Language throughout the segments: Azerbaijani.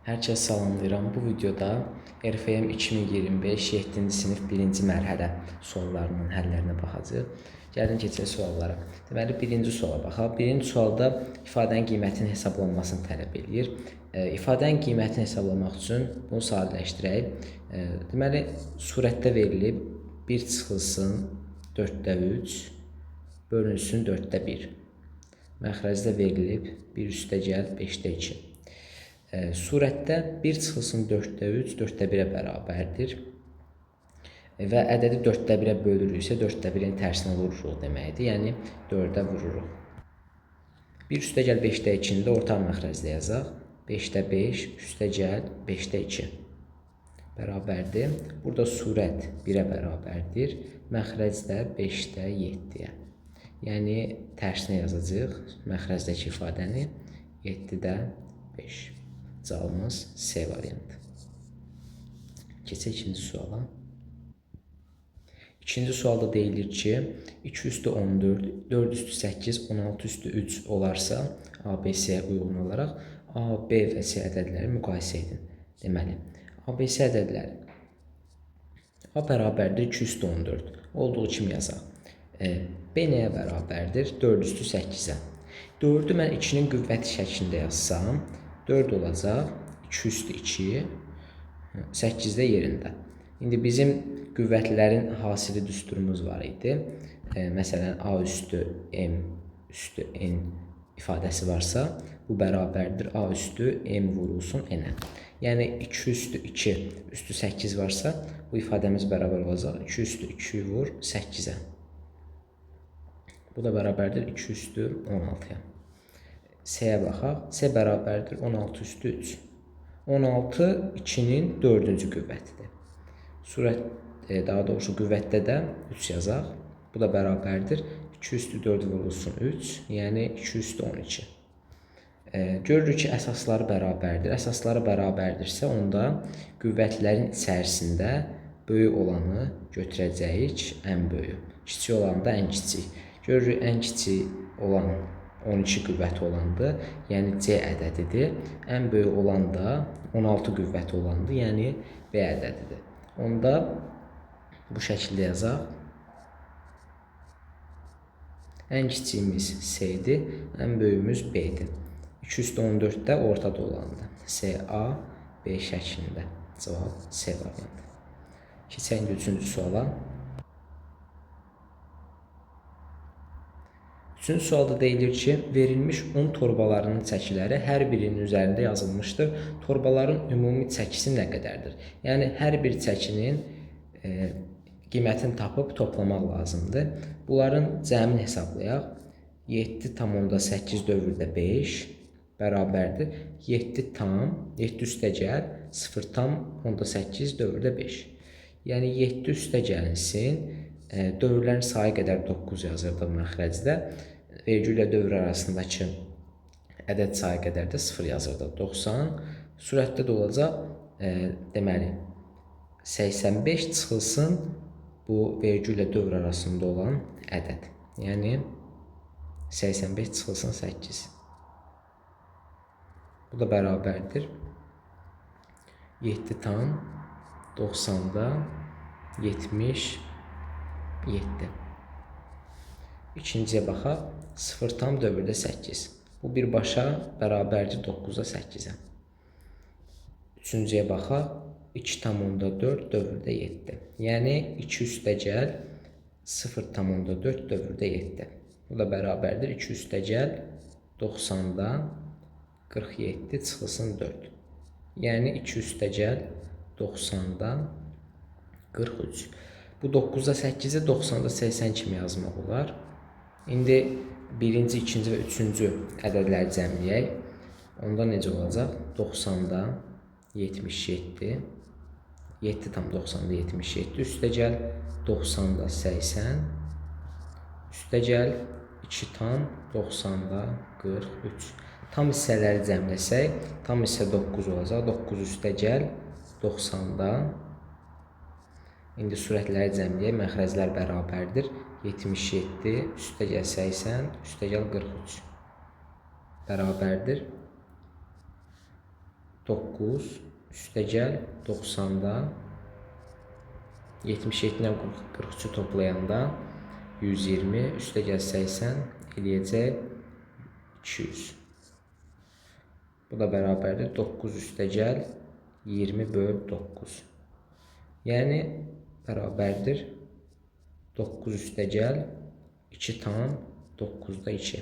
Hər kəs salamlayıram. Bu videoda RFM 2025 7-ci sinif 1-ci mərhələ suallarının həllərinə baxacağıq. Gəlin keçək suallara. Deməli, birinci suala baxaq. Birinci sualda ifadənin qiymətinin hesablanmasını tələb edir. İfadənin qiymətini hesablamaq üçün bunu sadələşdirək. Deməli, surətdə verilib 1 çıxılsın 4/3 bölünsün 4/1. Məxrəcdə verilib 1 üstəgəl 5/2. Surətdə 1 çıxılsın 4/3 4/1-ə bərabərdir və ədədi 4/1-ə bölürüksə 4/1-in tərsinə vururuq deməkdir. Yəni 4-ə vururuq. 1 üstəgəl 5/2-ni də orta məxrəcdə yazaq. 5/5 üstəgəl 5/2 bərabərdir. Burada surət 1-ə bərabərdir. Məxrəc də 5/7-yə. Yəni tərsinə yazacağıq məxrəcdəki ifadəni 7/5. Cavabımız C variantı. Keçək ikinci suala. İkinci sualda deyilir ki, 2 üstü 14, 4 üstü 8, 16 üstü 3 olarsa, A, B, C-yə uyğun olaraq A, B və C ədədləri müqayisə edin. Deməli, A, B, C ədədləri A bərabərdir 2 üstü 14. Olduğu kimi yazaq. B nəyə bərabərdir? 4 üstü 8-ə. 4-ü mən 2-nin qüvvəti şəklində yazsam, 4 olacaq, 2 üstü 2, 8 də yerində. İndi bizim qüvvətlərin hasili düsturumuz var idi. Məsələn, A üstü M üstü N ifadəsi varsa, bu bərabərdir A üstü M vurulsun N-ə. Yəni 2 üstü 2 üstü 8 varsa, bu ifadəmiz bərabər olacaq. 2 üstü 2 vur 8-ə. Bu da bərabərdir 2 üstü 16-ya. C-yə baxaq. C bərabərdir 16 üstü 3. 16 2-nin 4-cü qüvvətidir. Daha doğrusu qüvvətdə də 3 yazaq. Bu da bərabərdir 2 üstü 4 vurulsun 3, yəni 2 üstü 12. Görürük ki, əsasları bərabərdir. Əsasları bərabərdirsə, onda qüvvətlərin içərisində böyük olanı götürəcəyik, ən böyük. Kiçik olanı da ən kiçik. Görürük, ən kiçik olan 12 qüvvəti olandır, yəni C ədədidir. Ən böyük olan da 16 qüvvəti olandır, yəni B ədədidir. Onda bu şəkildə yazaq. Ən kiçiyimiz C-dir, ən böyüyümüz B-dir. 2 üstü 14-də ortada olandır. C-A, B şəklində. Cavab C variantı. Keçək üçüncü suala. Üçüncü sualda deyilir ki, verilmiş un torbalarının çəkiləri hər birinin üzərində yazılmışdır. Torbaların ümumi çəkisi nə qədərdir? Yəni, hər bir çəkinin qiymətini tapıb toplamaq lazımdır. Bunların cəmini hesablayaq. 7,8 dövrdə 5 bərabərdir. 7 üstəgəl 0,8 dövrdə 5. Yəni, 7 üstəgəlinsin, dövrlərin sayı qədər 9 yazırdıq məxrəcdə. Vergül ilə dövr arasındakı ədəd sayı qədər də 0 yazırdıq. 90. Surətdə də olacaq, deməli, 85 çıxılsın bu vergül ilə dövr arasında olan ədəd. Yəni, 85 çıxılsın 8. Bu da bərabərdir 7 tam 90-da 77. İkinciyə baxaq. 0 tam dövrdə 8. Bu birbaşa bərabərdir 9-da 8-ə. Üçüncüyə baxaq. 2,4 dövrdə 7. Yəni 2 üstəgəl 0,4 dövrdə 7. Bu da bərabərdir 2 üstəgəl 90-da 47 çıxılsın 4. Yəni 2 üstəgəl 90-da 43. Bu 9-da 8-i 90-da 80 kimi yazmaq olar. İndi birinci, ikinci və üçüncü ədədləri cəmləyək. Onda necə olacaq? 90-da 77, 7,90-da 77, üstəgəl 90-da 80, üstəgəl 2,90-da 43. Tam hissələri cəmləsək, tam hissə 9 olacaq. 9 üstəgəl 90-da. İndi surətləri cəmləyək, məxrəclər bərabərdir. 77, üstəgəl 80, üstəgəl 43 bərabərdir 9 üstəgəl 90-da 77-dən 43-ü toplayanda 120 üstəgəl 80 eləyəcək 200. Bu da bərabərdir 9 üstəgəl 20 böl 9. Yəni bərabərdir 9 üstəgəl 2 tam 9-da 2.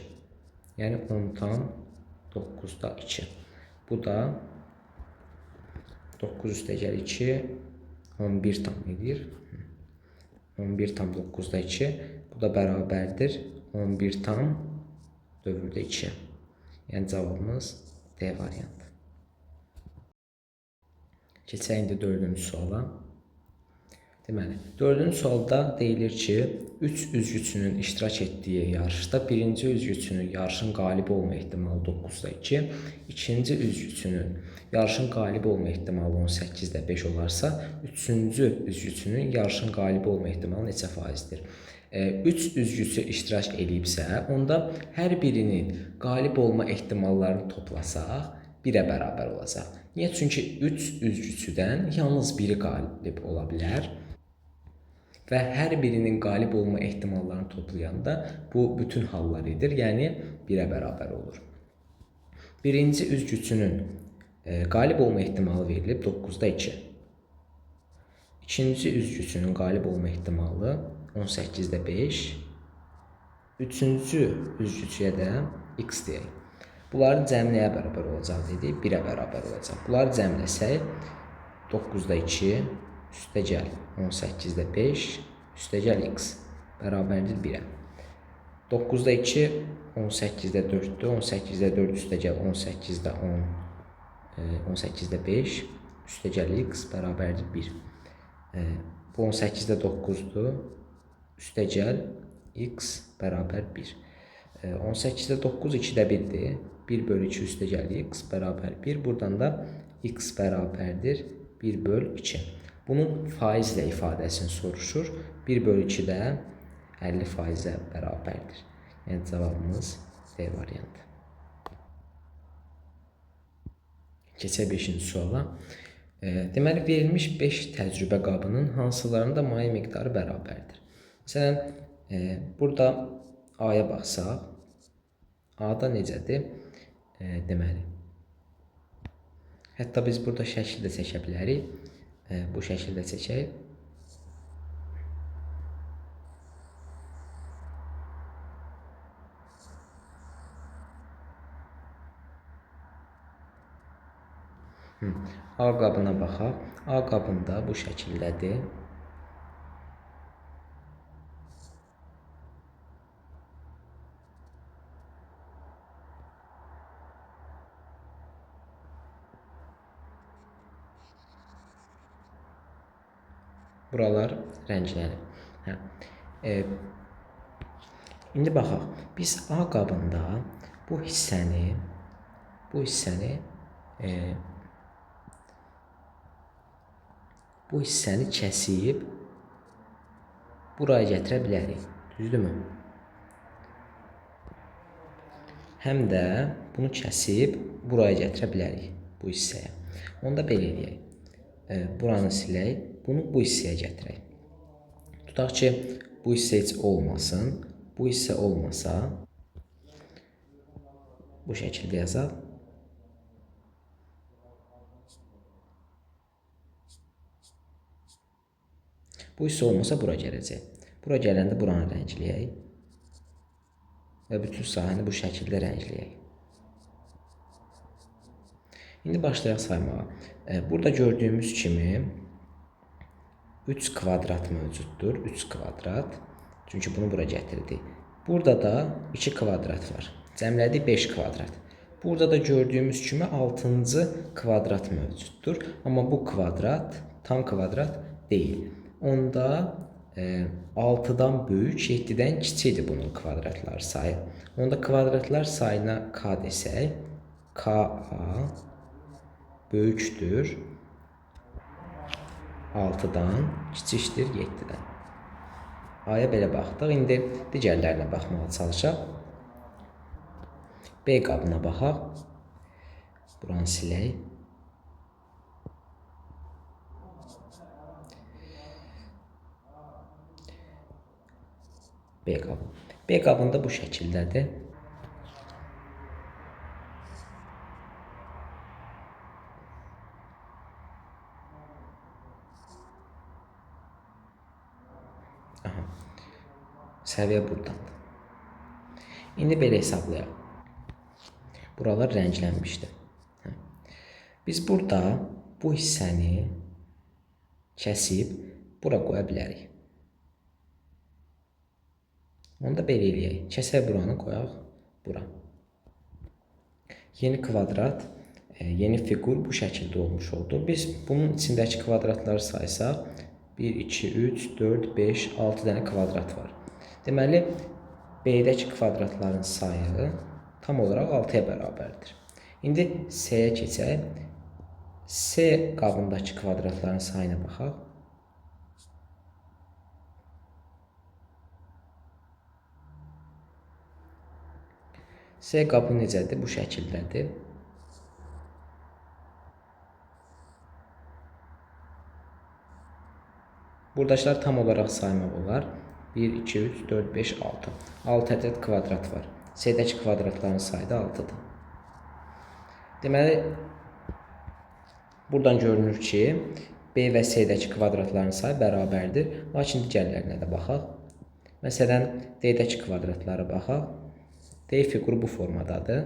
Yəni 10 tam 9-da 2. Bu da 9 üstəgəl 2 11 tam edir. 11 tam 9-da 2. Bu da bərabərdir 11 tam dövrdə 2. Yəni cavabımız D variantı. Keçək indi 4-cü suala. Deməli, 4-cü sualda deyilir ki, 3 üzgüçünün iştirak etdiyi yarışda birinci üzgüçünün yarışın qalibi olma ehtimalı 9-da 2, ikinci üzgüçünün yarışın qalibi olma ehtimalı 18-də 5 olarsa, üçüncü üzgüçünün yarışın qalibi olma ehtimalı neçə faizdir? 3 üzgüçü iştirak edibsə, onda hər birinin qalib olma ehtimallarını toplasaq, 1-ə bərabər olacaq. Niyə? Çünki 3 üzgüçüdən yalnız biri qalib ola bilər. Və hər birinin qalib olma ehtimallarını toplayanda bu bütün hallar edir, yəni 1-ə bərabər olur. Birinci üzgüçünün qalib olma ehtimalı verilib 9-da 2. İkinci üzgüçünün qalib olma ehtimalı 18-də 5. Üçüncü üzgüçüyə də x deyək. Bunların cəmi nəyə bərabər olacaq dedik? 1-ə bərabər olacaq. Bunları cəmləsək 9-da 2 üstəgəl 18-də 5 üstəgəl x bərabərdir 1-ə. 9-da 2 18-də 4-dür. 18-də 4 üstəgəl 18-də 10 18-də 5 üstəgəl x bərabərdir 1. Bu 18-də 9-dur. Üstəgəl x bərabər 1. 18-də 9 2-də 1-dir. 1 bölü 2 üstəgəl x bərabər 1. Buradan da x bərabərdir 1 böl 2. Bunun faizlə ifadəsini soruşur. 1 bölü 2 də 50%-ə bərabərdir. Yəni cavabımız D variantı. Keçək 5-ci suala. Deməli, verilmiş 5 təcrübə qabının hansılarında maye miqdarı bərabərdir? Məsələn, burada A-ya baxsaq, A-da necədir? Deməli, hətta biz burada şəkildə çəkə bilərik. Bu şəkildə çəkək. A qabına baxaq. A qabında bu şəkildədir. Buralar rənglənib. İndi baxaq. Biz A qabında bu hissəni kəsib buraya gətirə bilərik. Düzdürmü? Həm də bunu kəsib buraya gətirə bilərik bu hissəyə. Onda belə eləyək. Buranı silək, bunu bu hissəyə gətirək. Tutaq ki, bu hissə heç olmasın, bu hissə olmasa, bu şəkildə yazaq. Bu hissə olmasa bura gələcək. Bura gələndə buranı rəngləyək və bütün sahəni bu şəkildə rəngləyək. İndi başlayaq saymağa. Burada gördüyümüz kimi 3 kvadrat mövcuddur. 3 kvadrat. Çünki bunu bura gətirdik. Burada da 2 kvadrat var. Cəmlədik 5 kvadrat. Burada da gördüyümüz kimi 6-cı kvadrat mövcuddur. Amma bu kvadrat tam kvadrat deyil. Onda 6-dan böyük, 7-dən kiçikdir bunun kvadratlar sayı. Onda kvadratlar sayına k desək, ka böyükdür 6-dan, kiçikdir 7-dən. A-ya belə baxdıq. İndi digərlərinə baxmağa çalışaq. B qabına baxaq. Buranı silək. B qabı. B qabında bu şəkildədir. Aha, səviyyə buradandır. İndi belə hesablayaq. Buralar rənglənmişdir. Biz burada bu hissəni kəsib bura qoya bilərik. Onda belə eləyək. Kəsək buranı, qoyaq bura. Yeni kvadrat, yeni fiqur bu şəkildə olmuş oldu. Biz bunun içindəki kvadratları saysaq 1, 2, 3, 4, 5, 6 dənə kvadrat var. Deməli, B-dəki kvadratların sayı tam olaraq 6-ya bərabərdir. İndi C-yə keçək. C qabındakı kvadratların sayına baxaq. C qabı necədir? Bu şəkildədir. Buradakılar tam olaraq saymaq olar. 1, 2, 3, 4, 5, 6. 6 ədəd kvadrat var. C-dəki kvadratların sayı da 6-dır. Deməli, buradan görünür ki, B və C-dəki kvadratların sayı bərabərdir. Lakin digərlərinə də baxaq. Məsələn, D-dəki kvadratlara baxaq. D fiquru bu formadadır.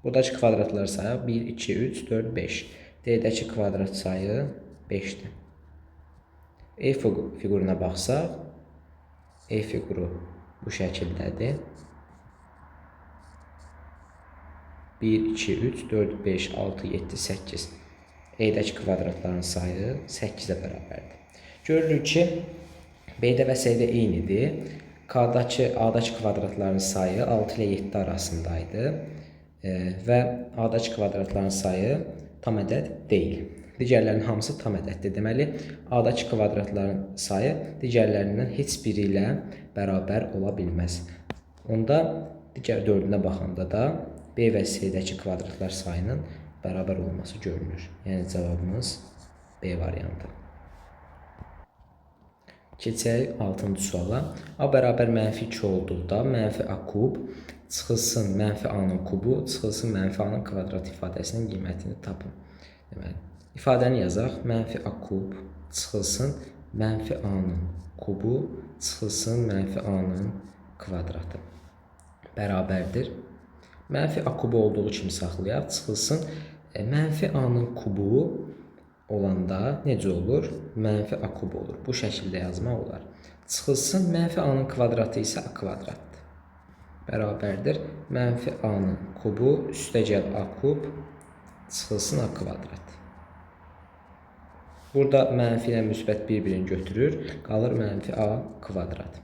Buradakı kvadratları sayaq. 1, 2, 3, 4, 5. D-dəki kvadrat sayı 5-dir. E fiquruna baxsaq, E fiquru bu şəkildədir. 1, 2, 3, 4, 5, 6, 7, 8. E-dəki kvadratların sayı 8-ə bərabərdir. Görürük ki, B-də və C-də eynidir. A-dakı kvadratların sayı 6 ilə 7 arasındaydı. Və A-dakı kvadratların sayı tam ədəd deyil. Digərlərinin hamısı tam ədəddir. Deməli, A-dakı kvadratların sayı digərlərindən heç biri ilə bərabər ola bilməz. Onda digər dördünə baxanda da B və C-dəki kvadratlar sayının bərabər olması görünür. Yəni cavabımız B variantı. Keçək 6-cı suala. A bərabər -2 olduqda -A kub çıxılsın -A-nın kubu çıxılsın -A-nın kvadrat ifadəsinin qiymətini tapın. Deməli, ifadəni yazaq. -A kub çıxılsın -A-nın kubu çıxılsın -A-nın kvadratı bərabərdir. -A kubu olduğu kimi saxlayaq. Çıxılsın -A-nın kubu olanda necə olur? -A kub olur. Bu şəkildə yazmaq olar. Çıxılsın -A-nın kvadratı isə A kvadratdır. Bərabərdir. -A-nın kubu üstəgəl A kub çıxılsın A kvadrat. Burada mənfi ilə müsbət bir-birini götürür. Qalır -A kvadrat.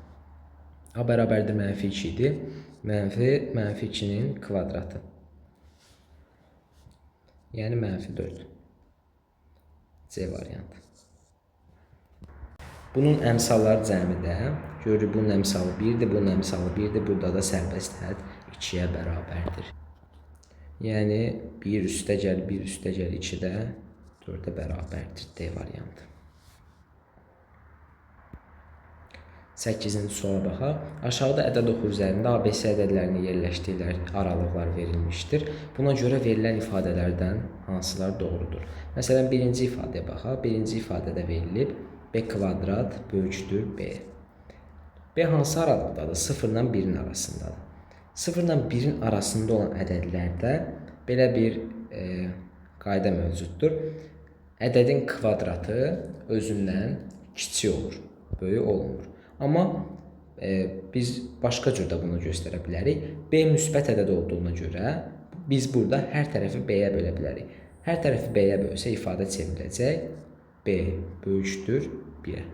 A bərabərdir -2 idi. -2-nin kvadratı. Yəni -4. C variantı. Bunun əmsalları cəmidə görürük, bunun əmsalı 1-dir, bunun əmsalı 1-dir. Burada da sərbəst hədd 2-yə bərabərdir. Yəni 1 üstəgəl 1 üstəgəl 2 də 4-ə bərabərdir. D variantı. 8-ci suala baxaq. Aşağıda ədəd oxu üzərində ABC ədədlərini yerləşdikləri aralıqlar verilmişdir. Buna görə verilən ifadələrdən hansılar doğrudur? Məsələn, birinci ifadəyə baxaq. Birinci ifadədə verilib B kvadrat böyükdür B. B hansı aralıqdadır? 0 ilə 1-in arasındadır. 0 ilə 1-in arasında olan ədədlərdə belə bir qayda mövcuddur. Ədədin kvadratı özündən kiçik olur, böyük olmur. Amma biz başqa cür də bunu göstərə bilərik. B müsbət ədəd olduğuna görə biz burada hər tərəfi B-yə bölə bilərik. Hər tərəfi B-yə bölsə ifadə çevriləcək. B böyükdür 1-ə.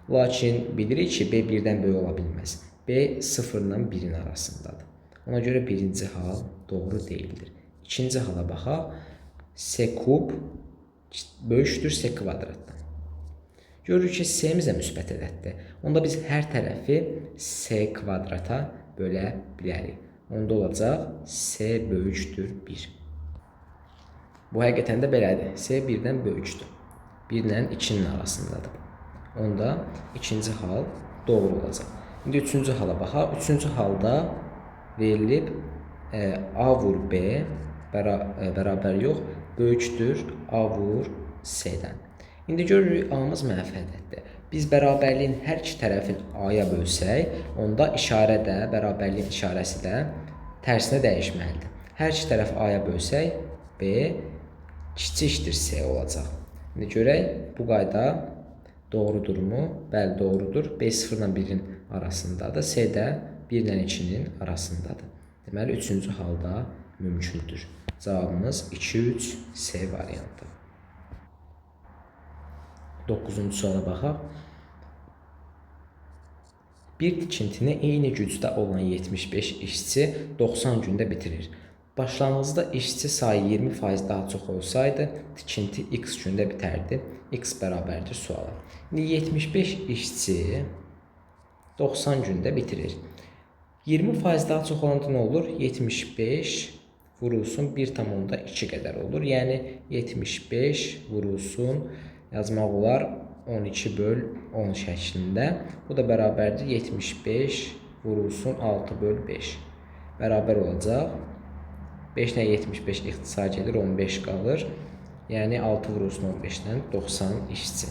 Lakin bilirik ki, B 1-dən böyük ola bilməz. B 0 ilə 1-in arasındadır. Ona görə birinci hal doğru deyildir. İkinci hala baxaq. C kub böyükdür C kvadratdan. Görürük ki, C-miz də müsbət ədəddir. Onda biz hər tərəfi C kvadrata bölə bilərik. Onda olacaq C böyükdür 1. Bu həqiqətən də belədir. C 1-dən böyükdür. 1 ilə 2-nin arasındadır. onda ikinci hal doğru olacaq. İndi üçüncü hala baxaq. Üçüncü halda verilib A vur B bərabər yox, böyükdür A vur C-dən. İndi görürük A-mız mənfi ədəddir. Biz bərabərliyin hər iki tərəfin A-ya bölsək, onda işarə də, bərabərliyin işarəsi də tərsinə dəyişməlidir. Hər iki tərəf A-ya bölsək, B kiçikdir C olacaq. İndi görək, bu qayda doğrudurmu? Bəli, doğrudur. B 0 ilə 1-in arasındadır. C də 1 ilə 2-nin arasındadır. Deməli, üçüncü halda mümkündür. Cavabımız 2-3 C variantı. 9-cu suala baxaq. Bir tikintini eyni gücdə olan 75 işçi 90 gündə bitirir. Başlanğıcda işçi sayı 20% daha çox olsaydı, tikinti x gündə bitərdi. X bərabərdir suala. İndi 75 işçi 90 gündə bitirir. 20% daha çox olanda nə olur? 75 vurulsun 1,2 qədər olur. Yəni 75 vurulsun, yazmaq olar 12/10 şəklində. Bu da bərabərdir 75 vurulsun 6/5. Bərabər olacaq. 5 ilə 75 ixtisar gedir, 15 qalır. Yəni 6 vurulsun 15-dən 90 işçi.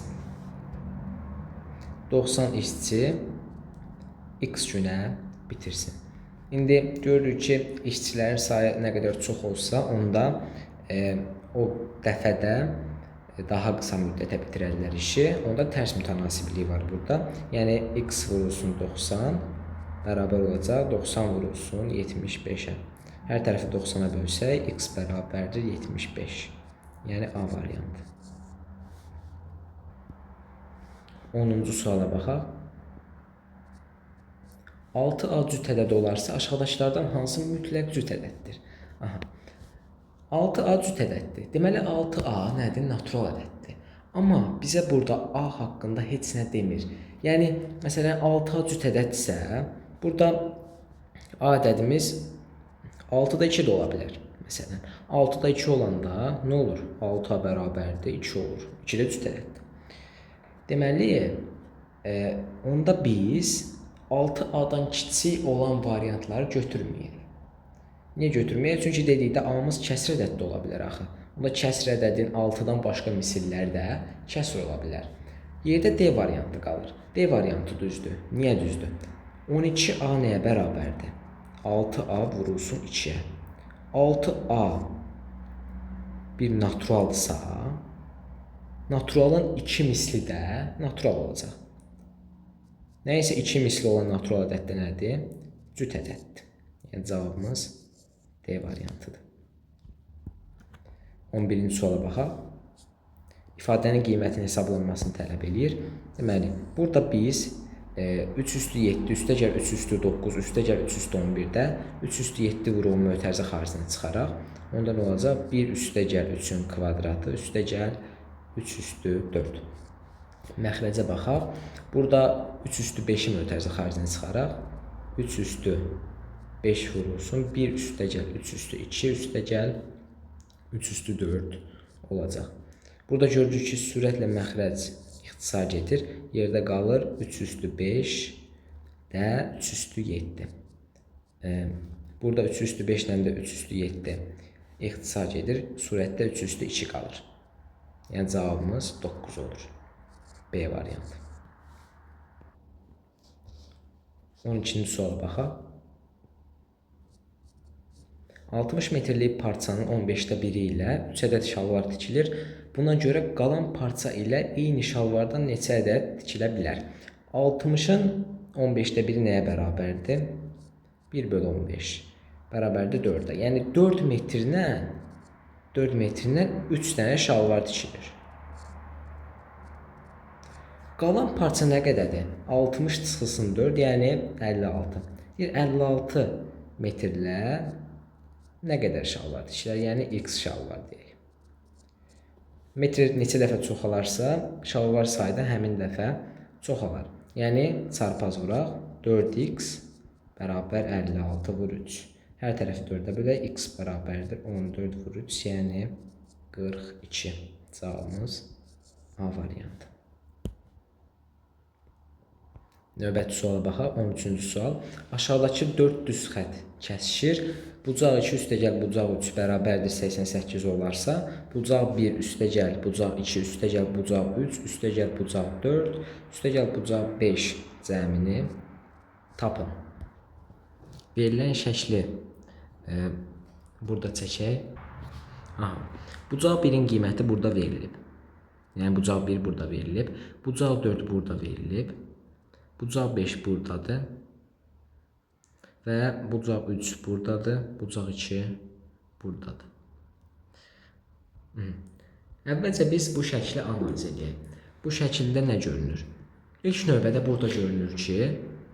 90 işçi x günə bitirsin. İndi görürük ki, işçilərin sayı nə qədər çox olsa, onda o dəfədə daha qısa müddətə bitirərlər işi. Onda tərs mütənasibliyi var burada. Yəni x vurulsun 90 bərabər olacaq 90 vurulsun 75-ə. Hər tərəfi 90-a bölsək, x bərabərdir 75. Yəni A variantı. 10-cu suala baxaq. 6A cüt ədəd olarsa, aşağıdakılardan hansı mütləq cüt ədəddir? 6A cüt ədəddir. Deməli, 6A nədir? Natural ədəddir. Amma bizə burada A haqqında heç nə demir. Yəni, məsələn, 6A cüt ədəddirsə, burada A ədədimiz 6-da 2 də ola bilər. Məsələn, 6-da 2 olanda nə olur? 6A bərabərdir 2 olur. 2 də cüt ədəddir. Deməli, onda biz 6A-dan kiçik olan variantları götürməyək. Niyə götürməyək? Çünki dedikdə A-mız kəsr ədəddə ola bilər axı. Onda kəsr ədədin 6-dan başqa misillər də kəsr ola bilər. Yerdə D variantı qalır. D variantı düzdür. Niyə düzdür? 12A nəyə bərabərdir? 6A vurulsun 2-yə. 6A bir naturaldırsa, naturalın 2 misli də natural olacaq. Nəysə 2 misli olan natural ədəd də nədir? Cüt ədəddir. Yəni cavabımız D variantıdır. 11-ci suala baxaq. İfadənin qiymətinin hesablanmasını tələb edir. Deməli, burada biz 3 üstü 7, üstəgəl 3 üstü 9, üstəgəl 3 üstü 11-də 3 üstü 7 vurulma mötərizə xaricində çıxaraq, onda nə olacaq? 1 üstəgəl 3-ün kvadratı, üstəgəl 3 üstü 4. Məxrəcə baxaq. Burada 3 üstü 5-i mötərizə xaricində çıxaraq 3 üstü 5 vurulsun. 1 üstəgəl 3 üstü 2 üstəgəl 3 üstü 4 olacaq. Burada görürük ki, sürətlə məxrəc ixtisar gedir. Yerdə qalır 3 üstü 5 də 3 üstü 7. Burada 3 üstü 5 ilə də 3 üstü 7 ixtisar gedir. Surətdə 3 üstü 2 qalır. Yəni cavabımız 9 olur. B variantı. 12-ci suala baxaq. 60 metrlik parçanın 15-də biri ilə 3 ədəd şalvar tikilir. Buna görə qalan parça ilə eyni şalvardan neçə ədəd tikilə bilər? 60-ın 15-də biri nəyə bərabərdir? 1/15 bərabərdir 4-ə. Yəni 4 metrindən 3 dənə şalvar tikilir. Qalan parça nə qədərdir? 60 çıxılsın 4, yəni 56. 56 metrlə nə qədər şalvar tikilər? Yəni x şalvar deyək. Metr neçə dəfə çoxalarsa, şalvar sayı da həmin dəfə çoxalar. Yəni çarpaz vuraq. 4x bərabər 56 vur 3. Hər tərəfi 4-ə bölək. X bərabərdir 14 vur 3, yəni 42. Cavabımız A variantı. Növbəti suala baxaq. 13-cü sual. Aşağıdakı 4 düz xətt kəsişir. Bucaq 2 üstəgəl bucaq 3 bərabərdir 88 olarsa, bucaq 1 üstəgəl bucaq 2 üstəgəl bucaq 3 üstəgəl bucaq 4 üstəgəl bucaq 5 cəmini tapın. Verilən şəkli burada çəkək. Aha. Bucaq 1-in qiyməti burada verilib. Yəni bucaq 1 burada verilib. Bucaq 4 burada verilib. Bucaq 5 buradadır. Və bucaq 3 buradadır. Bucaq 2 buradadır. Əvvəlcə biz bu şəkli analiz edək. Bu şəkildə nə görünür? İlk növbədə burada görünür ki,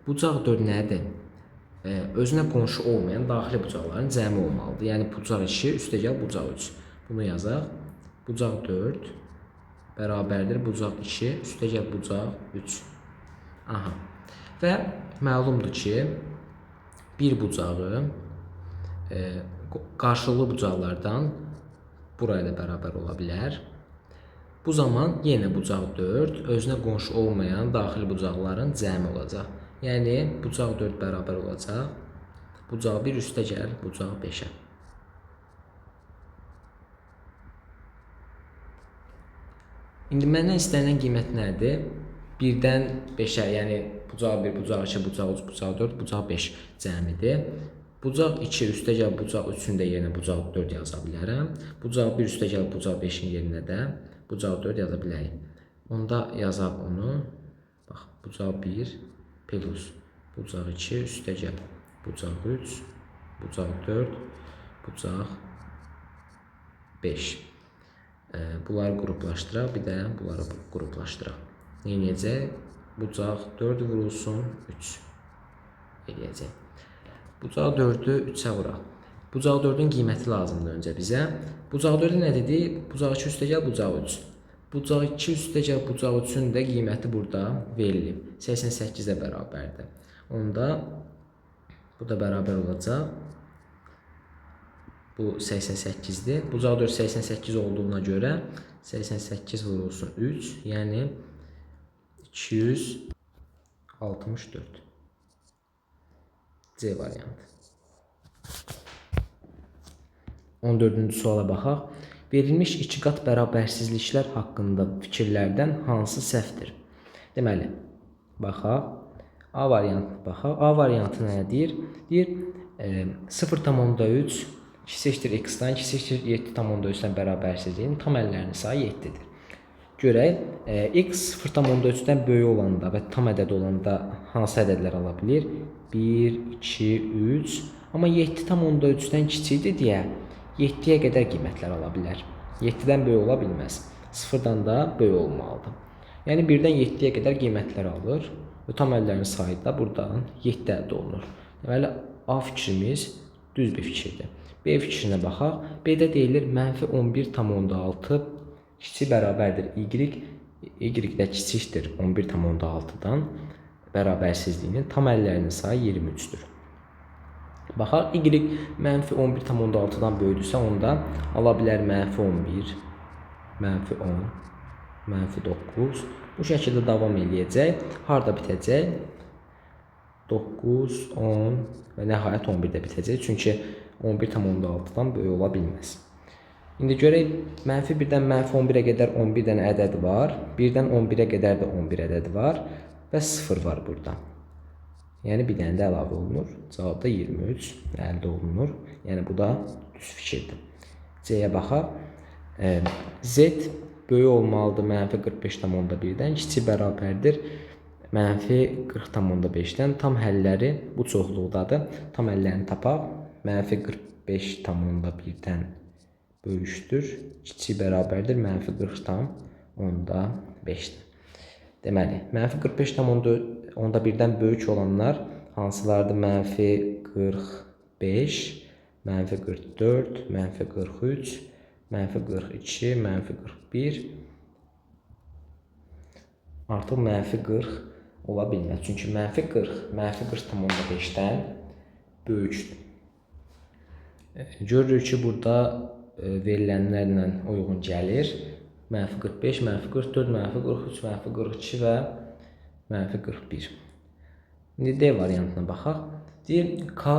bucaq 4 nədir? Özünə qonşu olmayan daxili bucaqların cəmi olmalıdır. Yəni bucaq 2 üstəgəl bucaq 3. Bunu yazaq. Bucaq 4 bərabərdir bucaq 2 üstəgəl bucaq 3. Aha. Və məlumdur ki, bir bucağı qarşılıqlı bucaqlardan buraya da bərabər ola bilər. Bu zaman yenə bucaq 4 özünə qonşu olmayan daxili bucaqların cəmi olacaq. Yəni bucaq 4 bərabər olacaq bucaq 1 üstəgəl bucaq 5-ə. İndi məndən istənilən qiymət nədir? 1-dən 5-ə, yəni bucaq 1, bucaq 2, bucaq 3, bucaq 4, bucaq 5 cəmidir. Bucaq 2 üstəgəl bucaq 3-ün də yerinə bucaq 4 yaza bilərəm. Bucaq 1 üstəgəl bucaq 5-in yerinə də bucaq 4 yaza bilərik. Onda yazaq onu. Bax, bucaq 1 plus bucaq 2 üstəgəl bucaq 3, bucaq 4, bucaq 5. Bunları qruplaşdıraq, bir də bunları qruplaşdıraq. Neyəcək? Bucaq 4 vurulsun 3 eləyəcək. Bucaq 4-ü 3-ə vuraq. Bucaq 4-ün qiyməti lazımdır öncə bizə. Bucaq 4-ü nə dedik? Bucaq 2 üstəgəl bucaq 3. Bucaq 2 üstəgəl bucaq 3-ün də qiyməti burada verilib. 88-ə bərabərdir. Onda bu da bərabər olacaq. Bu 88'dir. Bucaq 4 88 olduğuna görə 88 vurulsun 3, yəni 264. C variantı. 14-cü suala baxaq. Verilmiş iki qat bərabərsizliklər haqqında fikirlərdən hansı səhvdir? Deməli, baxaq. A variantına baxaq. A variantı nə deyir? Deyir 0,3 2 x-dan 2 7,3-dən bərabərsizliyin tam əllərinin sayı 7-dir. Görək, x 0,3-dən böyük olanda və tam ədəd olanda hansı ədədlər ala bilir? 1, 2, 3. Amma 7,3-dən kiçikdir deyə 7-yə qədər qiymətlər ala bilər. 7-dən böyük ola bilməz. 0-dan da böyük olmalıdır. Yəni 1-dən 7-yə qədər qiymətlər alır və tam əllərin sayı da buradan 7 əldə olunur. Deməli, A fikrimiz düz bir fikirdir. B fikrinə baxaq. B-də deyilir -11,6 kiçik bərabərdir y. Y də kiçikdir 11,6-dan bərabərsizliyinin tam əllərinin sayı 23-dür. Baxaq, y -11,6-dan böyükdürsə, onda ala bilər -11, -10, -9. Bu şəkildə davam eləyəcək. Harda bitəcək? 9, 10 və nəhayət 11-də bitəcək. Çünki 11,6-dan böyük ola bilməz. İndi görək, -1-dən -11-ə qədər 11 dənə ədəd var. 1-dən 11-ə qədər də 11 ədədi var və 0 var burada. Yəni bir dənə də əlavə olunur. Cavabda 23 əldə olunur. Yəni bu da düz fikirdir. C-yə baxaq. Z böyük olmalıdır -45,1-dən, kiçik bərabərdir -40,5-dən. Tam həlləri bu çoxluqdadır. Tam həllərini tapaq. -45,1-dən bölüşdür. Kiçik bərabərdir -40,5-dən. Deməli, -45,1-dən böyük olanlar hansılardır? -45, -44, -43, -42, -41. Artıq -40 ola bilməz. Çünki -40, -40,5-dən böyükdür. Görürük ki, burada verilənlərlə uyğun gəlir. -45, -44, -43, -42 və -41. İndi D variantına baxaq. Deyir K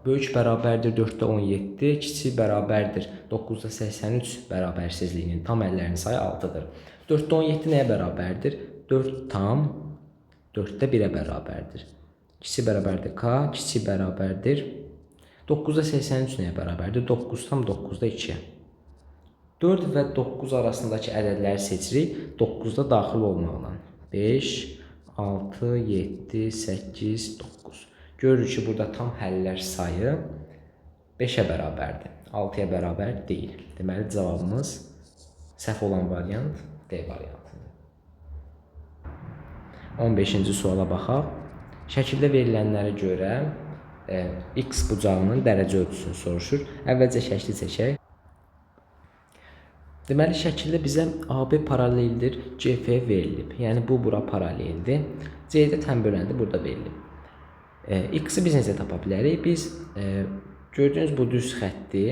böyük bərabərdir 4-də 17, kiçik bərabərdir 9-da 83 bərabərsizliyinin tam əllərinin sayı 6-dır. 4-də 17 nəyə bərabərdir? 4 tam 4-də 1-ə bərabərdir. Kiçik bərabərdir K, kiçik bərabərdir 9-da 83 nəyə bərabərdir? 9 tam 9-da 2-yə. 4 və 9 arasındakı ədədləri seçirik 9-da daxil olmaqla. 5, 6, 7, 8, 9. Görürük ki, burada tam həllər sayı 5-ə bərabərdir. 6-ya bərabər deyil. Deməli, cavabımız səhv olan variant D variantıdır. 15-ci suala baxaq. Şəkildə verilənlərə görə X bucağının dərəcə ölçüsünü soruşur. Əvvəlcə şəkli çəkək. Deməli, şəkildə bizə AB paraleldir, CF verilib. Yəni, bu bura paraleldir. C-də tən böləndir, burada verilib. X-i biz necə tapa bilərik? Biz gördüyünüz bu düz xətti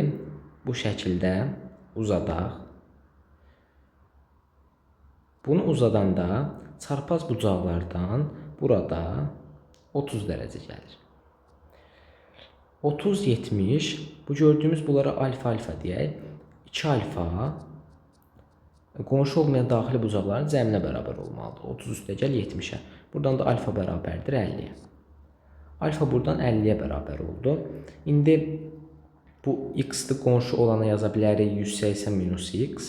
bu şəkildə uzadaq. Bunu uzadanda çarpaz bucaqlardan burada 30 dərəcə gəlir. 30, 70, bu gördüyümüz bunlara alfa deyək. 2 alfa qonşu olmayan daxili bucaqların cəminə bərabər olmalıdır. 30 üstə gəl 70-ə. Buradan da alfa bərabərdir 50-yə. Alfa buradan 50-yə bərabər oldu. İndi bu x-də qonşu olana yaza bilərik 180 minus x.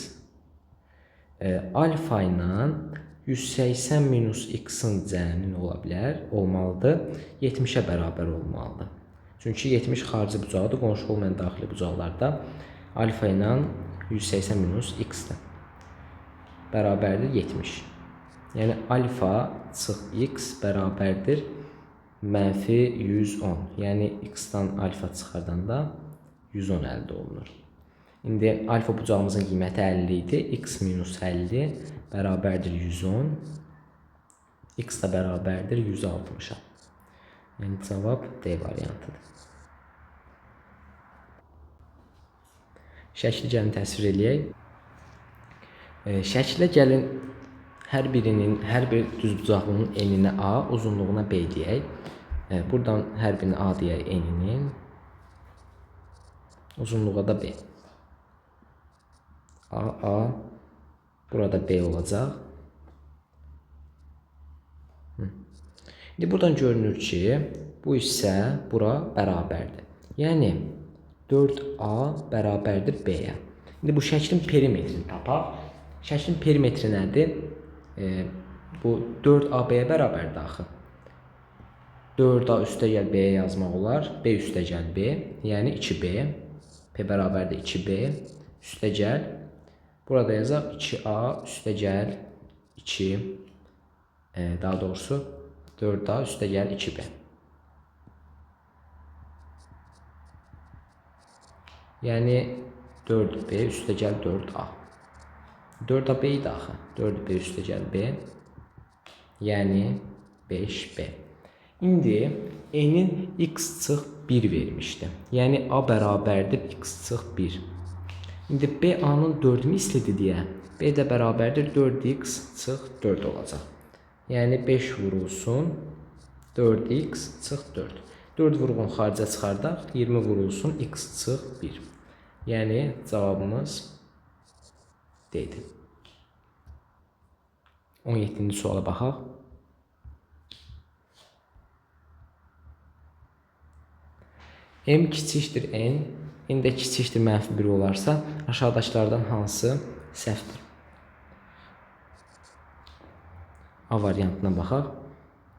Alfa ilə 180 minus x-in cəmin ola bilər, olmalıdır. 70-ə bərabər olmalıdır. Çünki 70 xarici bucaqdır, qonşu olmayan daxili bucaqlarda alfa ilə 180 minus x-dir. Bərabərdir 70. Yəni, alfa çıx x bərabərdir mənfi 110. Yəni, x-dan alfa çıxardanda 110 əldə olunur. İndi alfa bucağımızın qiyməti 50 idi. X minus 50 bərabərdir 110. X da bərabərdir 160-a. Yəni, cavab D variantıdır. Şəkli gəlin təsvir eləyək. Şəklə gəlin hər bir düzbucaqlının eninə A, uzunluğuna B deyək. Buradan hər birini A deyək eninin. Uzunluğa da B. A, burada B olacaq. İndi buradan görünür ki, bu hissə bura bərabərdir. Yəni, 4A bərabərdir B-yə. İndi bu şəklin perimetrini tapaq. Şəklin perimetri nədir? Bu 4A B-yə bərabərdir axı. 4A üstə gəl B-yə yazmaq olar. B üstə gəl B, yəni 2B. P bərabərdir 2B. Üstə gəl. Burada yazaq 2A üstə gəl 2. Daha doğrusu 4A üstə gəl 2B. Yəni 4B üstə gəl 4A. 4A B idi axı. 4B üstə gəl B. Yəni 5B. İndi E'nin x çıx 1 vermişdi. Yəni A bərabərdir x çıx 1. İndi B A-nın 4 mislidir deyə B də bərabərdir 4x çıx 4 olacaq. Yəni 5 vurulsun 4x çıx 4. 4 vurğun xaricə çıxardaq 20 vurulsun x çıx 1. Yəni cavabımız D-dir. 17-ci suala baxaq. M kiçikdir n, n də kiçikdir mənfi 1 olarsa, aşağıdakılardan hansı səhvdir? A variantına baxaq.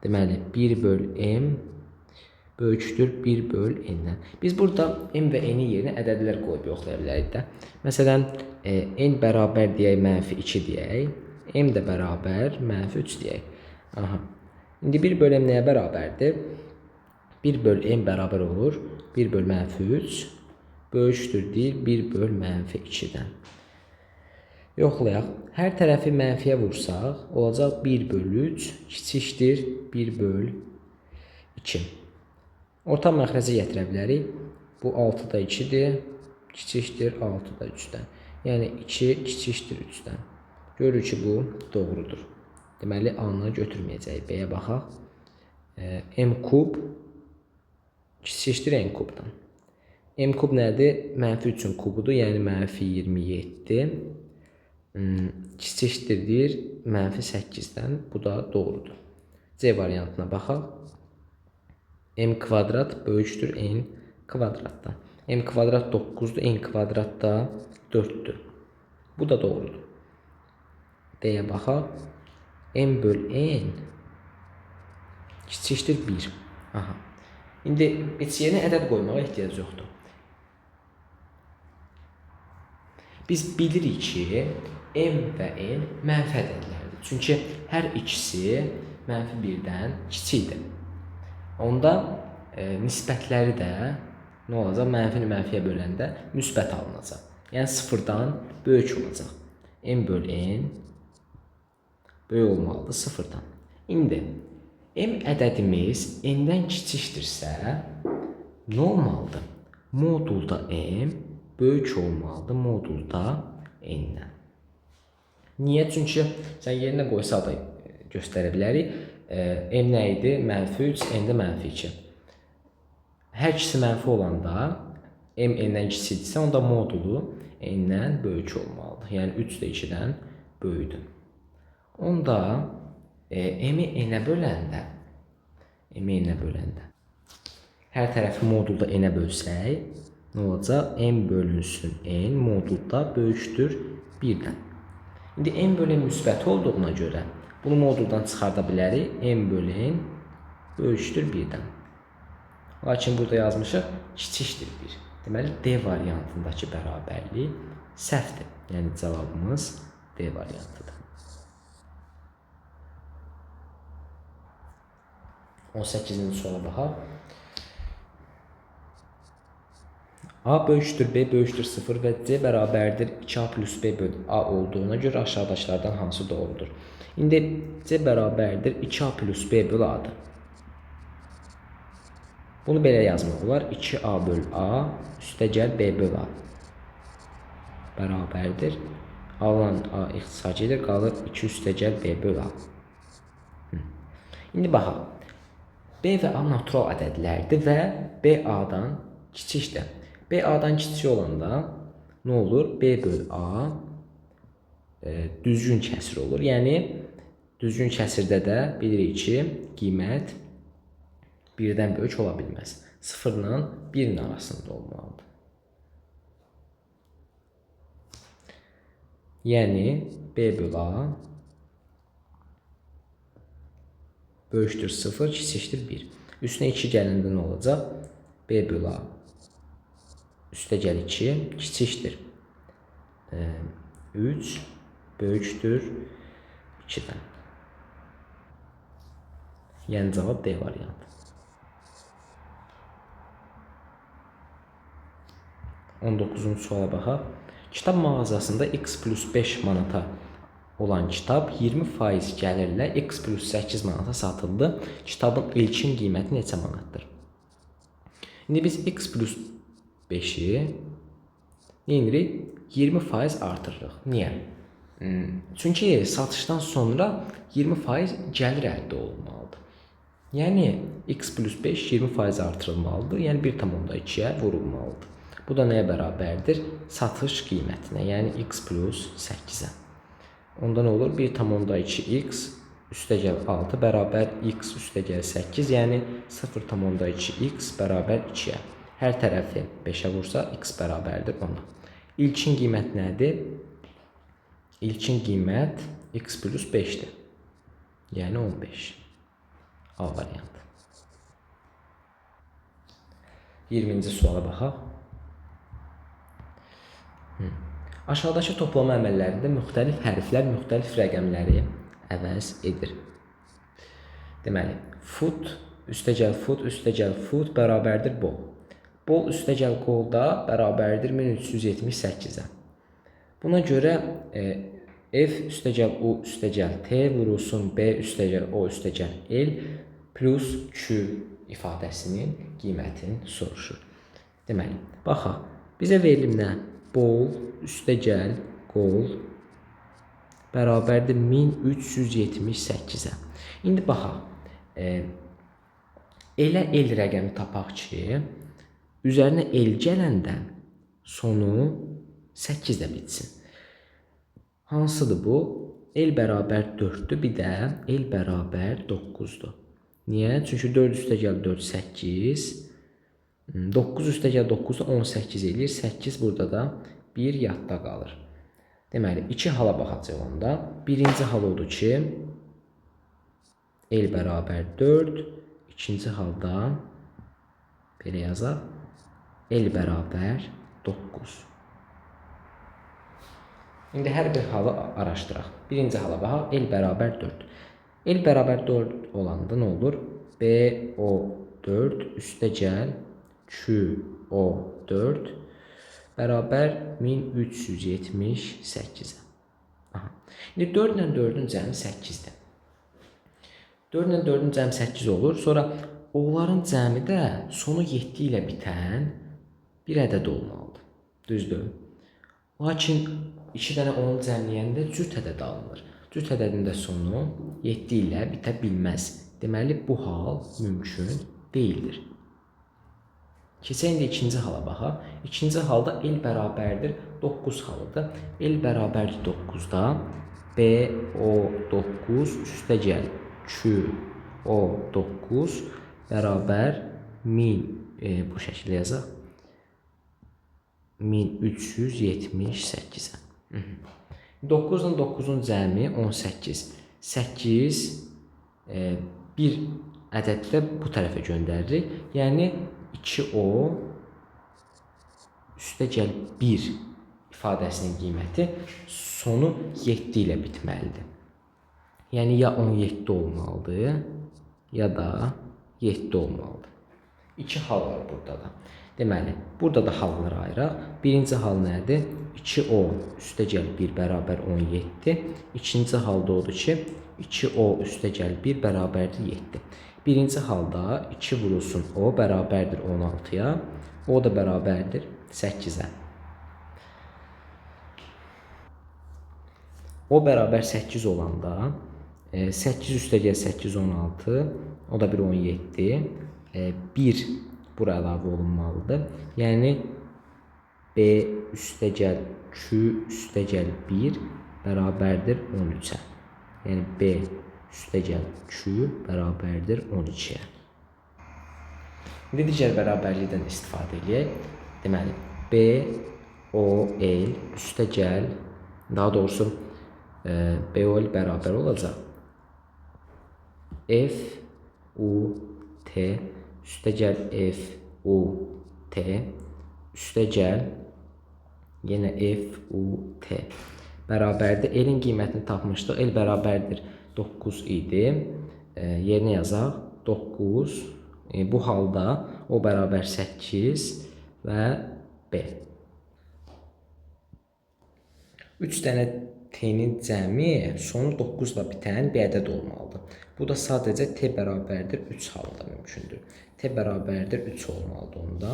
Deməli, 1 böl m böyükdür 1 böl n-dən. Biz burada m və n-in yerinə ədədlər qoyub yoxlaya bilərik də. Məsələn, n bərabər deyək, mənfi 2 deyək. M də bərabər mənfi 3 deyək. İndi 1 böl m nəyə bərabərdir? 1 böl m bərabər olur 1 böl mənfi 3 böyükdür deyil 1 böl mənfi 2-dən. Yoxlayaq. Hər tərəfi mənfiyə vursaq, olacaq 1 böl 3 kiçikdir 1 böl 2. Orta məxrəcə gətirə bilərik. Bu 6-da 2-dir, kiçikdir 6-da 3-dən. Yəni 2 kiçikdir 3-dən. Görürük ki, bu doğrudur. Deməli, A-nı götürməyəcəyik. B-yə baxaq. m kub kiçikdir n kubdan. M kub nədir? Mənfi 3-ün kubudur, yəni mənfi 27. Kiçikdir mənfi 8-dən. Bu da doğrudur. C variantına baxaq. M kvadrat böyükdür n kvadratdan. M kvadrat 9-dur, n kvadrat da 4-dür. Bu da doğrudur. D-yə baxaq. M böl n kiçikdir 1. Aha. İndi heç yerinə ədəd qoymağa ehtiyac yoxdur. Biz bilirik ki, m və n mənfi ədədlərdir. Çünki hər ikisi mənfi 1-dən kiçikdir. Onda nisbətləri də nə olacaq? Mənfini mənfiyə böləndə müsbət alınacaq. Yəni 0-dan böyük olacaq. M böl n böyük olmalıdır 0-dan. İndi m ədədimiz n-dən kiçikdirsə nə olmalıdır? Modulda m böyük olmalıdır modulda n-dən. Niyə? Çünki sən yerinə qoysa da göstərə bilərik. M nə idi? Mənfi 3, n də mənfi 2. Hər ikisi mənfi olanda m n-dən kiçikdirsə, onda modulu n-dən böyük olmalıdır. Yəni 3 də 2-dən böyükdür. Onda m-i n-ə böləndə hər tərəfi modulda n-ə bölsək, nə olacaq? M bölünsün n modulda böyükdür 1-dən. İndi m bölü n müsbət olduğuna görə bunu moduldan çıxarda bilərik. M bölü n böyükdür 1-dən. Lakin burada yazmışıq kiçikdir 1. Deməli D variantındakı bərabərlik səhvdir. Yəni cavabımız D variantıdır. 18-ci suala baxaq. A böyükdür B böyükdür 0 və C bərabərdir 2A plus B böl A olduğuna görə aşağıdakılardan hansı doğrudur? İndi C bərabərdir 2A plus B böl A'dır. Bunu belə yazmaq olar. 2A böl A üstəgəl B böl A bərabərdir. Alan A ixtisacıdır, qalır 2 üstəgəl B böl A. İndi baxaq. B və A natural ədədlərdir və B A-dan kiçikdir. B A-dan kiçik olanda nə olur? B böl A düzgün kəsir olur. Yəni düzgün kəsirdə də bilirik ki, qiymət 1-dən böyük ola bilməz. 0 ilə 1-in arasında olmalıdır. Yəni B böl A böyükdür 0, kiçikdir 1. Üstünə 2 gələndə nə olacaq? B böl A üstəgəl 2 kiçikdir 3 böyükdür 2-dən. Yəni cavab D variantı. 19-cu suala baxaq. Kitab mağazasında x plus 5 manata olan kitab 20% gəlirlə x plus 8 manata satıldı. Kitabın ilkin qiyməti neçə manatdır? İndi biz x plus 5-i neyinirik? 20% artırırıq. Niyə? Çünki satışdan sonra 20% gəlir əldə olunmalıdır. Yəni x plus 5 20% artırılmalıdır. Yəni 1,2-yə vurulmalıdır. Bu da nəyə bərabərdir? Satış qiymətinə, yəni x plus 8-ə. Onda nə olur? 1,2x üstəgəl 6 bərabər x üstəgəl 8, yəni 0,2x bərabər 2-yə. Hər tərəfi 5-ə vursa, x bərabərdir 10-a. İlkin qiymət nədir? İlkin qiymət x plus 5-dir. Yəni 15. A variantı. 20-ci suala baxaq. Aşağıdakı toplama əməllərində müxtəlif hərflər müxtəlif rəqəmləri əvəz edir. Deməli, foot üstəgəl foot bərabərdir bol. Bol üstəgəl qolda bərabərdir 1378-ə. Buna görə F üstəgəl U üstəgəl T vurulsun B üstəgəl O üstəgəl L plus Q ifadəsinin qiymətini soruşur. Deməli, baxaq, bizə verilim nə? Bol üstəgəl qol bərabərdir 1378-ə. İndi baxaq, Elə el rəqəmi tapaq ki, üzərinə el gələndə sonu 8 də bitsin. Hansıdır bu? El bərabər 4-dür, bir də el bərabər 9-dur. Niyə? Çünki 4 üstəgəl 4 8, 9 üstəgəl 9 18 eləyir. 8 burada da 1 yadda qalır. Deməli, 2 hala baxacaq onda. Birinci hal odur ki, el bərabər 4, ikinci halda belə yazaq, el bərabər 9. İndi hər bir halı araşdıraq. Birinci hala baxaq, el bərabər 4. El bərabər 4 olanda nə olur? BO4 üstəgəl QO4 bərabər 1378. İndi 4 ilə 4-ün cəmi 8-dir. 4 ilə 4-ün cəmi 8 olur. Sonra onların cəmi də sonu 7 ilə bitən bir ədəd olmalıdır. Düzdür? Lakin 2 dənə onu cəmləyəndə cüt ədəd alınır. Cüt ədədin də sonu 7 ilə bitə bilməz. Deməli, bu hal mümkün deyildir. Keçək indi ikinci hala baxaq. İkinci halda el bərabərdir 9 halıdır. El bərabərdir 9-da BO9 üstəgəl QO9 bərabər 1000 bu şəkildə yazaq. 1378. 9 ilə 9-un cəmi 18. 8 bir ədəddə bu tərəfə göndəririk. Yəni 2O üstəgəl 1 ifadəsinin qiyməti sonu 7 ilə bitməlidir. Yəni ya 17 olmalıdır, ya da 7 olmalıdır. 2 hal var burada da. Deməli, burada da halları ayıraq. Birinci hal nədir? 2O üstəgəl 1 bərabər 17. İkinci halda odur ki, 2O üstəgəl 1 bərabərdir 7. Birinci halda 2 vurulsun O bərabərdir 16-ya. O da bərabərdir 8-ə. O bərabər 8 olanda 8 üstəgəl 8 16, o da bir 17. 1 bura əlavə olunmalıdır. Yəni B üstəgəl Q üstəgəl 1 bərabərdir 13-ə. Yəni B üstəgəl Q bərabərdir 12-yə. İndi digər bərabərlikdən istifadə edək. Deməli, B O L üstəgəl, daha doğrusu B O L bərabər olacaq F U T üstəgəl F U T üstəgəl yenə F U T bərabərdir. Elin qiymətini tapmışdıq. El bərabərdir 9 idi. Yerinə yazaq 9. Bu halda O bərabər 8 və B. 3 dənə T-nin cəmi sonu 9 ilə bitən bir ədəd olmalıdır. Bu da sadəcə T bərabərdir 3 halında mümkündür. T bərabərdir 3 olmalıdır onda.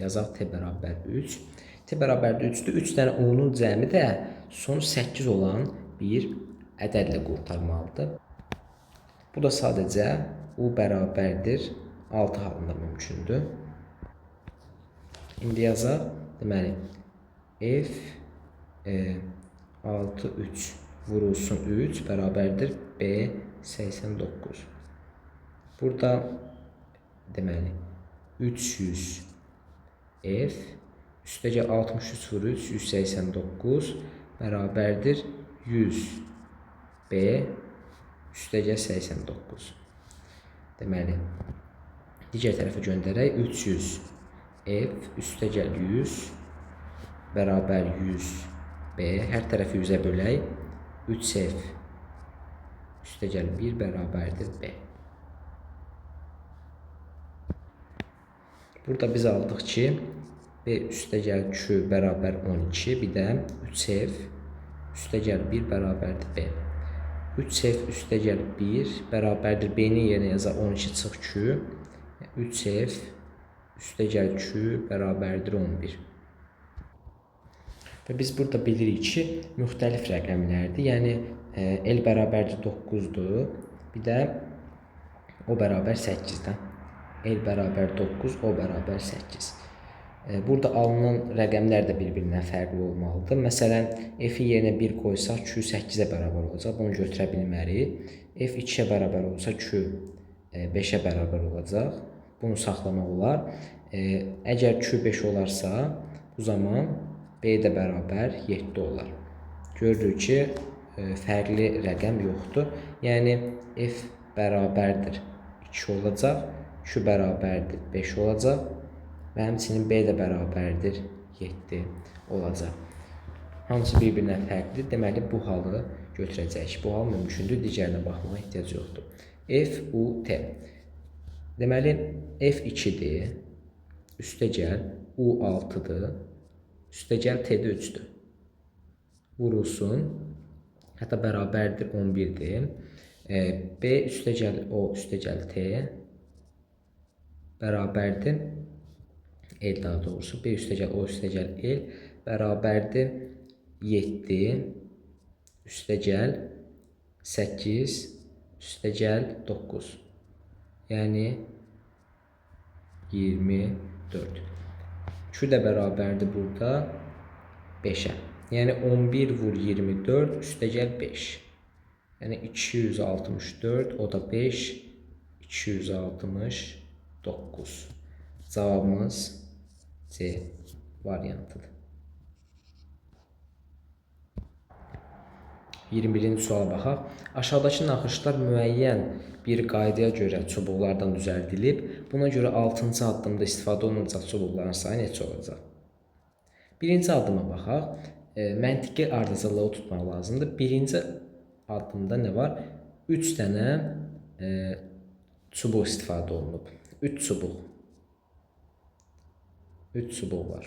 Yazaq T bərabər 3. T bərabərdir 3-dür. 3 dənə O-nun cəmi də sonu 8 olan bir ədədlə qurtarmalıdır. Bu da sadəcə U bərabərdir 6 halında mümkündür. İndi yazaq. Deməli, F 6 3 vurulsun 3 bərabərdir B 89. Burada deməli 300 F üstəgəl 63 vur 3 189 bərabərdir 100 B üstəgəl 89. Deməli, digər tərəfə göndərək 300 F üstəgəl 100 bərabər 100 B, hər tərəfi 100-ə bölək, 3F üstəgəl 1 bərabərdir B. Burada biz aldıq ki, B üstəgəl Q bərabər 12, bir də 3F üstəgəl 1 bərabərdir B. 3F üstəgəl 1 bərabərdir B-nin yerinə yazaq 12 çıx Q, 3F üstəgəl Q bərabərdir 11. Və biz burada bilirik ki, müxtəlif rəqəmlərdir. Yəni, L bərabərdir 9-dur. Bir də o bərabər 8-dən. L bərabər 9, o bərabər 8. Burada alınan rəqəmlər də bir-birindən fərqli olmalıdır. Məsələn, f-i yerinə 1 qoysaq, q 8-ə bərabər olacaq. Bunu götürə bilmərik. F 2-yə bərabər olsa, q 5-ə bərabər olacaq. Bunu saxlamaq olar. Əgər q 5 olarsa, bu zaman b də bərabər 7 olar. Görürük ki, fərqli rəqəm yoxdur. Yəni, f bərabərdir 2 olacaq, q bərabərdir 5 olacaq və həmçinin b də bərabərdir 7 olacaq. Hamısı bir-birindən fərqlidir. Deməli, bu halı götürəcəyik. Bu hal mümkündür, digərinə baxmağa ehtiyac yoxdur. F, U, T. Deməli, F 2-dir, üstə gəl, U 6-dır, üstə gəl, T də 3-dür. Vurulsun, hətta bərabərdir 11-dir. B üstə gəl, O üstə gəl, T bərabərdir L daha doğrusu. B üstə gəl, O üstə gəl, L bərabərdir 7 üstə gəl 8 üstə gəl 9. Yəni 24. Q də bərabərdir burada 5-ə. Yəni 11 vur 24 üstə gəl 5. Yəni 264, o da 5, 269. Cavabımız C variantıdır. 21-ci suala baxaq. Aşağıdakı naxışlar müəyyən bir qaydaya görə çubuqlardan düzəldilib. Buna görə 6-cı addımda istifadə olunacaq çubuqların sayı neçə olacaq? Birinci addıma baxaq. Məntiqi ardıcıllığı tutmaq lazımdır. Birinci addımda nə var? 3 dənə çubuq istifadə olunub. 3 çubuq. 3 çubuq var.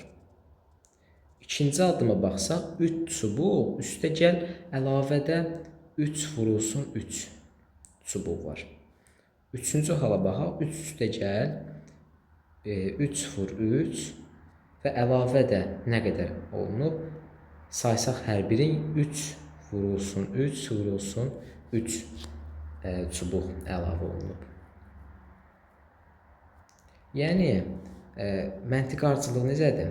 İkinci addıma baxsaq, 3 çubuq, üstə gəl, əlavədə 3 vurulsun 3 çubuq var. Üçüncü hala baxaq, 3 üstə gəl, 3 vur 3 və əlavədə nə qədər olunub? Saysaq hər biri 3 vurulsun 3 vurulsun 3 çubuq əlavə olunub. Yəni, məntiqi ardıcıllıq necədir?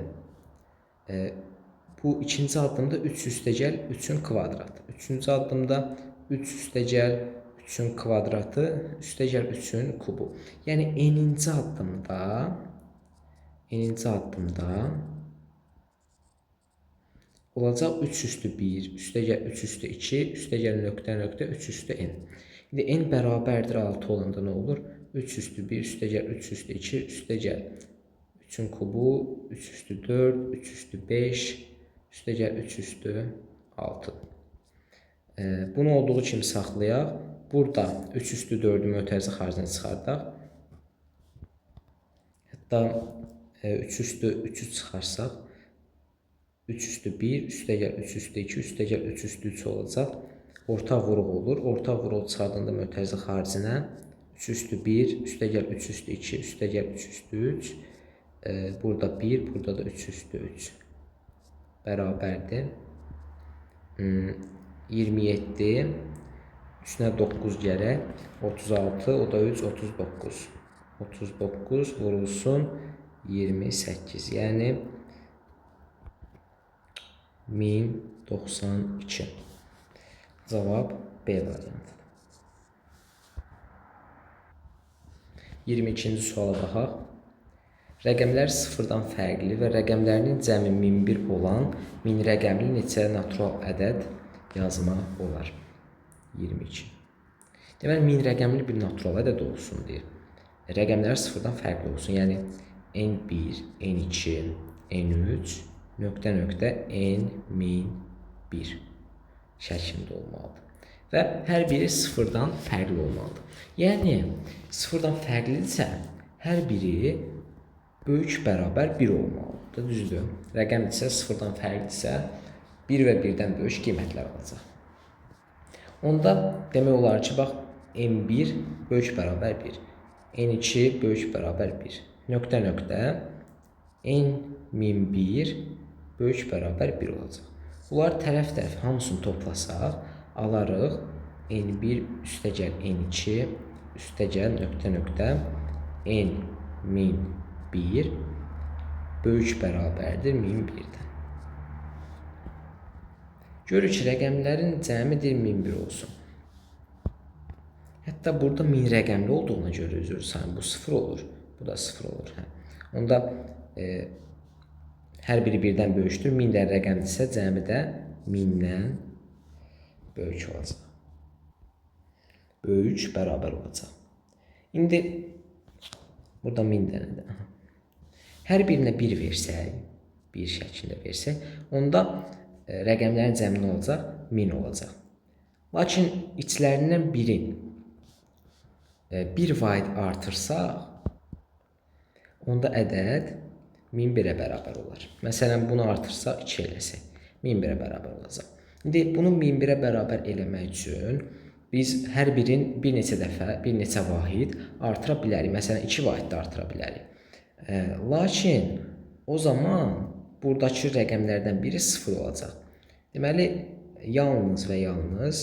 Bu ikinci addımda 3 üstə gəl 3-ün kvadratı. Üçüncü addımda 3 üstə gəl 3-ün kvadratı, üstə gəl 3-ün kubu. Yəni eninci addımda olacaq 3 üstü 1, üstə gəl 3 üstü 2, üstə gəl nöqtə nöqtə 3 üstü n. İndi n bərabərdir 6 olanda nə olur? 3 üstü 1, üstə gəl 3 üstü 2, üstə gəl 3-ün kubu, 3 üstü 4, 3 üstü 5, üstə gəl 3 üstü 6. Bunu olduğu kimi saxlayaq. Burada 3 üstü 4-ü mötərizə xaricində çıxardaq. Hətta 3 üstü 3-ü çıxarsaq, 3 üstü 1, üstə gəl 3 üstü 2, üstə gəl 3 üstü 3 olacaq. Orta vuruq olur. Orta vuruq çıxardığında mötərizə xaricinə 3 üstü 1, üstə gəl 3 üstü 2, üstə gəl 3 üstü 3. Burada 1, burada da 3 üstü 3 bərabərdir 27, üstünə 9 gərək 36, o da 3, 39. 39 vurulsun 28, yəni 1092. Cavab B variantıdır. 22-ci suala baxaq. Rəqəmlər sıfırdan fərqli və rəqəmlərinin cəmi 1001 olan 1000 rəqəmli neçə natural ədəd yazmaq olar? 22. Deməli, 1000 rəqəmli bir natural ədəd olsun deyir. Rəqəmlər sıfırdan fərqli olsun. Yəni, n1, n2, n3, nöqtə nöqtə n1001 şəklində olmalıdır. Və hər biri sıfırdan fərqli olmalıdır. Yəni, sıfırdan fərqlidirsə, hər biri böyük bərabər 1 olmalıdır, düzdür. Rəqəm isə sıfırdan fərqlidirsə, 1 və 1-dən böyük qiymətlər alacaq. Onda demək olar ki, bax, n1 böyük bərabər 1, n2 böyük bərabər 1, nöqtə nöqtə n1001 böyük bərabər 1 olacaq. Bunlar tərəf-tərəf hamısını toplasaq, alarıq n1 üstə gəl n2 üstəgəl nöqtə n min 1 böyük bərabərdir 1001-dən. Görürük ki, rəqəmlərin cəmidir 1001 olsun. Hətta burada 1000 rəqəmli olduğuna görə üzr sayın bu 0 olur. Bu da 0 olur. Onda hər biri 1-dən böyükdür. 1000 də rəqəmdirsə cəmi də 1000-dən böyük olacaq. Böyük bərabər olacaq. İndi burada 1000 dənədir. Hər birinə 1 versək, 1 şəklində versək, onda rəqəmlərin cəmi nə olacaq? 1000 olacaq. Lakin içlərindən birin 1 vahid artırsaq, onda ədəd 1001-ə bərabər olar. Məsələn, bunu artırsaq 2 eləsək, 1001-ə bərabər olacaq. İndi bunu 1001-ə bərabər eləmək üçün biz hər birin bir neçə dəfə, bir neçə vahid artıra bilərik. Məsələn, 2 vahid də artıra bilərik. Lakin o zaman buradakı rəqəmlərdən biri 0 olacaq. Deməli, yalnız və yalnız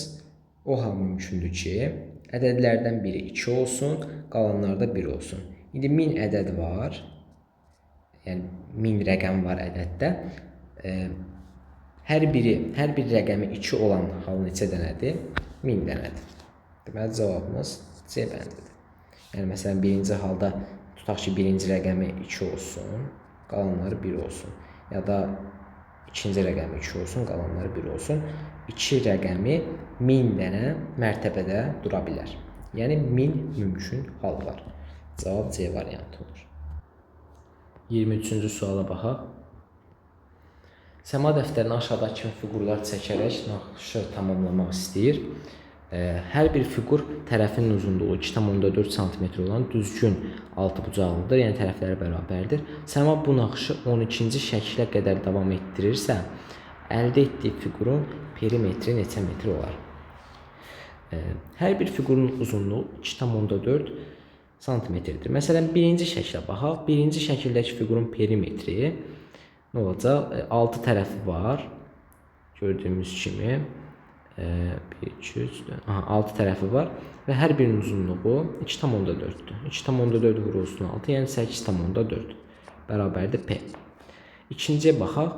o hal mümkündür ki, ədədlərdən biri 2 olsun, qalanlarda 1 olsun. İndi 1000 ədəd var, yəni 1000 rəqəm var ədəddə. Hər bir rəqəmi 2 olan hal neçə dənədir? 1000 dənədir. Deməli, cavabımız C bəndidir. Yəni, məsələn, birinci halda tutaq ki, birinci rəqəmi 2 olsun, qalanları 1 olsun. Ya da ikinci rəqəmi 2 olsun, qalanları 1 olsun. 2 rəqəmi 1000 dənə mərtəbədə dura bilər. Yəni 1000 mümkün hal var. Cavab C variantı olur. 23-cü suala baxaq. Səma dəftərinə aşağıdakı kimi fiqurlar çəkərək naxışı tamamlamaq istəyir. Hər bir fiqur tərəfinin uzunluğu 2,4 cm olan düzgün altıbucaqlıdır, yəni tərəfləri bərabərdir. Səma bu naxışı 12-ci şəklə qədər davam etdirirsə, əldə etdiyi fiqurun perimetri neçə metr olar? Hər bir fiqurun uzunluğu 2,4 cm-dir. Məsələn, birinci şəklə baxaq. Birinci şəkildəki fiqurun perimetri nə olacaq? 6 tərəfi var. Gördüyümüz kimi 6 tərəfi var və hər birinin uzunluğu 2,4-dür. 2,4 vurulsun 6, yəni 8,4 bərabərdir P. İkinciyə baxaq.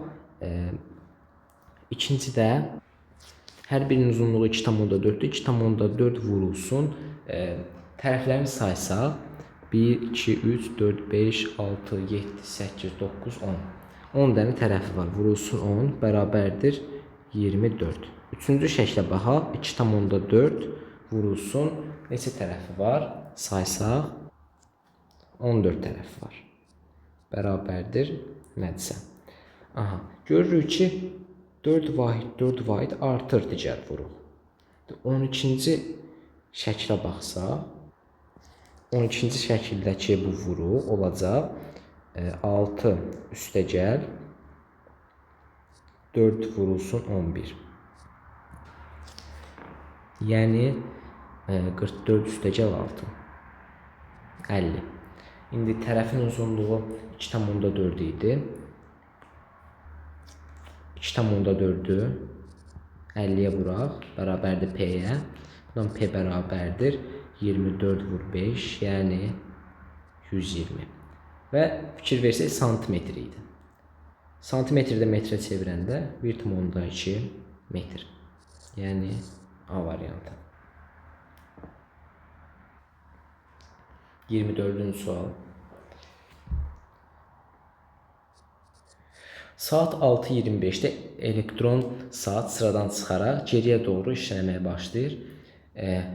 İkincidə hər birinin uzunluğu 2,4-dür. 2,4 vurulsun. Tərəflərini saysaq 1, 2, 3, 4, 5, 6, 7, 8, 9, 10. 10 dənə tərəfi var. Vurulsun 10 bərabərdir 24. Üçüncü şəklə baxaq. 2,4 vurulsun. Neçə tərəfi var? Saysaq 14 tərəfi var. Bərabərdir nədirsə. Görürük ki, 4 vahid artır digər vuruq. 12-ci şəklə baxsaq, 12-ci şəkildəki bu vuruq olacaq 6 üstəgəl 4 vurulsun 11. Yəni 44 üstəgəl 6. 50. İndi tərəfin uzunluğu 2,4 idi. 2,4-ü 50-yə vuraq, bərabərdir P-yə. Bundan P bərabərdir 24 vur 5, yəni 120. Və fikir versək, santimetr idi. Santimetrdə metrə çevirəndə 1,2 metr. Yəni A variantı. 24-cü sual. Saat 6:25-də elektron saat sıradan çıxaraq geriyə doğru işləməyə başlayır.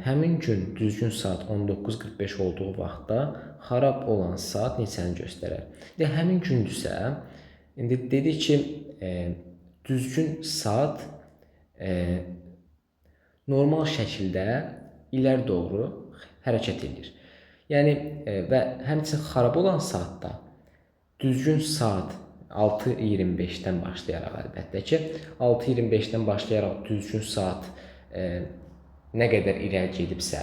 Həmin gün düzgün saat 19:45 olduğu vaxtda xarab olan saat neçəni göstərər? Həmin gündürsə, indi dedik ki, düzgün saat normal şəkildə iləri doğru hərəkət edir. Yəni və həmçinin xarab olan saatda düzgün saat 6:25-dən başlayaraq əlbəttə ki, 6:25-dən başlayaraq düzgün saat nə qədər irəli gedibsə,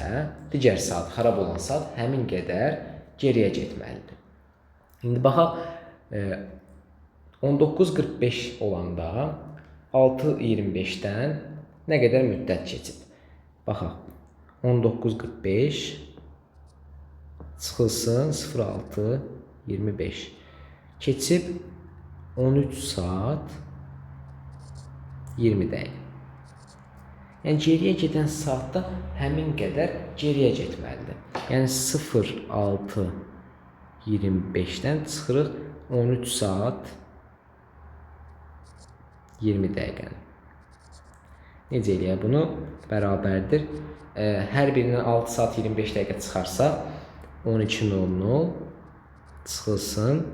digər saat, xarab olan saat həmin qədər geriyə getməlidir. İndi baxaq, 19:45 olanda 6:25-dən nə qədər müddət keçib? Baxaq, 19:45 Çıxılsın 06 25. Keçib 13 saat 20 dəqiqə. Yəni geriyə gedən saatda həmin qədər geriyə getməlidir. Yəni 06 25-dən çıxırıq 13 saat 20 dəqiqəni. Necə eləyək bunu? Bərabərdir. Hər birindən 6 saat 25 dəqiqə çıxarsaq 12:00 çıxılsın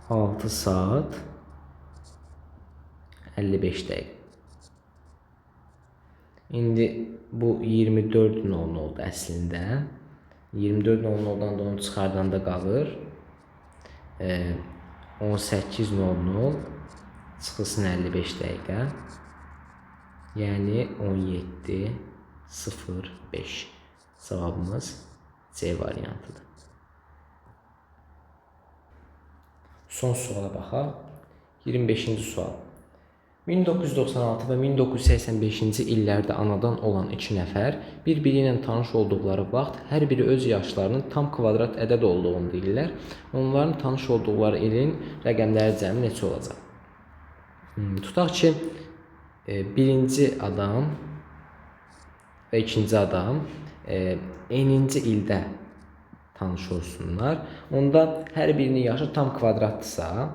6 saat 55 dəqiqə. İndi bu 24:00-dur əslində. 24:00-dan da onu çıxardanda qalır 18:00 çıxılsın 55 dəqiqə. Yəni 17:05. Cavabımız C variantıdır. Son suala baxaq. 25-ci sual. 1996 və 1985-ci illərdə anadan olan 2 nəfər bir-biri ilə tanış olduqları vaxt hər biri öz yaşlarının tam kvadrat ədəd olduğunu deyirlər. Onların tanış olduqları ilin rəqəmləri cəmi neçə olacaq? Tutaq ki, birinci adam və ikinci adam eyninci ildə tanış olsunlar. Onda hər birinin yaşı tam kvadratdırsa,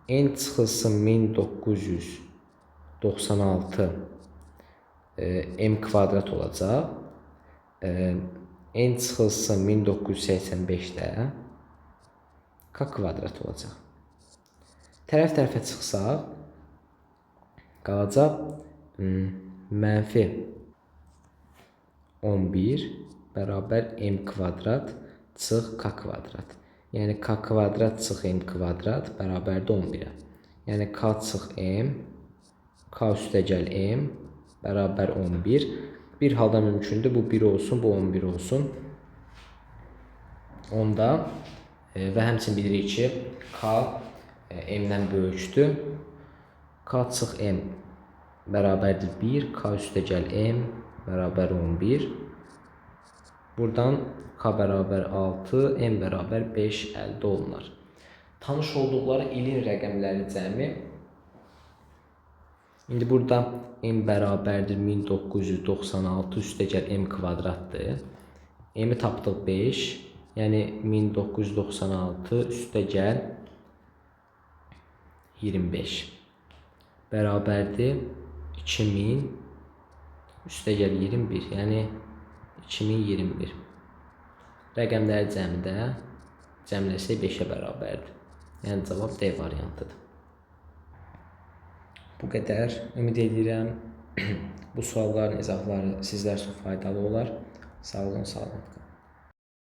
n çıxılsın 1996 m kvadrat olacaq. N çıxılsın 1985-də k kvadrat olacaq. Tərəf-tərəfə çıxsaq, qalacaq mənfi 11 bərabər m kvadrat çıx k kvadrat. Yəni k kvadrat çıx m kvadrat bərabərdir 11-ə. Yəni k çıx m, k üstəgəl m bərabər 11. Bir halda mümkündür. Bu 1 olsun, bu 11 olsun. Onda və həmçinin bilirik ki, k m-dən böyükdür. K çıx m bərabərdir 1, k üstəgəl m bərabər 11. Buradan k bərabər 6, m bərabər 5 əldə olunar. Tanış olduqları ilin rəqəmləri cəmi. İndi burada m bərabərdir 1996 üstəgəl m kvadratdır. M-i tapdıq 5, yəni 1996 üstəgəl 25 bərabərdir 2000 üstəgəl 21, yəni 2021. Rəqəmləri cəmdə cəmləsək 5-ə bərabərdir. Yəni cavab D variantıdır. Bu qədər. Ümid edirəm bu sualların izahları sizlər üçün faydalı olar. Sağ olun, salamat qalın.